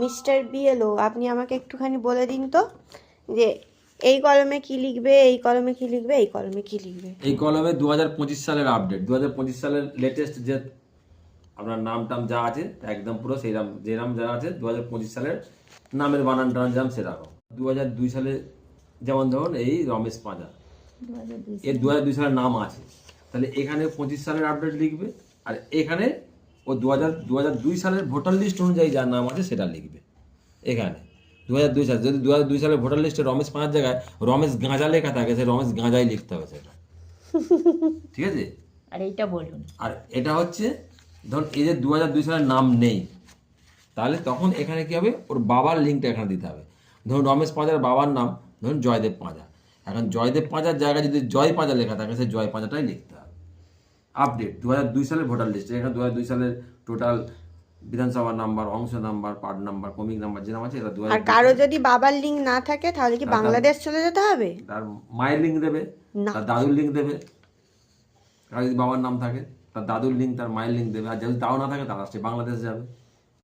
Mister BLO, আপনি আমাকে একটুখানি বলে দিন তো যে এই কলমে কি লিখবে, এই কলমে কি লিখবে, এই কলমে কি লিখবে। এই কলমে 2025 সালের আপডেট, 2025 সালের লেটেস্ট যে আপনার নাম টাম যা আছে একদম পুরো সেইরকম যেরকম যা আছে 2025 সালের নামের বানান টানান যেরকম সেরকম। 2002 সালে যেমন ধরুন এই রমেশ পাঁজা, এর 2002 সালের নাম আছে, তাহলে এখানে 25 সালের আপডেট লিখবে, আর এখানে ও 2002 সালের ভোটার লিস্ট অনুযায়ী যার নাম আছে সেটা লিখবে। এখানে 2002 সাল, যদি 2002 সালের ভোটার লিস্টে রমেশ পাঁচার জায়গায় রমেশ গাঁজা লেখা থাকে, সে রমেশ গাঁজাই লিখতে হবে সেটা, ঠিক আছে। আর এইটা বলুন, আর এটা হচ্ছে ধরুন এই যে 2002 সালের নাম নেই, তাহলে তখন এখানে কি হবে, ওর বাবার লিঙ্কটা এখানে দিতে হবে। ধরুন রমেশ পাঁজার বাবার নাম ধরুন জয়দেব পাঁজা, এখন জয়দেব পাঁজার জায়গায় যদি জয় পাঁজা লেখা থাকে সেই জয় পাঁজাটাই লিখতে হবে। আপডেট 2002 সালের ভোটার লিস্ট, এখানে 2002 সালের টোটাল বিধানসভা নাম্বার, অংশ নাম্বার, পার্ট নাম্বার, ক্রমিক নাম্বার যেরকম আছে এটা আর কারো যদি বাবার লিঙ্ক না থাকে তাহলে কি বাংলাদেশ চলে যেতে হবে? তার মায়ের লিঙ্ক দেবে, না। তার দাদুর লিঙ্ক দেবে। কারো যদি বাবার নাম থাকে তার দাদুর লিঙ্ক, তার মায়ের লিঙ্ক দেবে, আর যদি তাও না থাকে তারা সে বাংলাদেশ যাবে।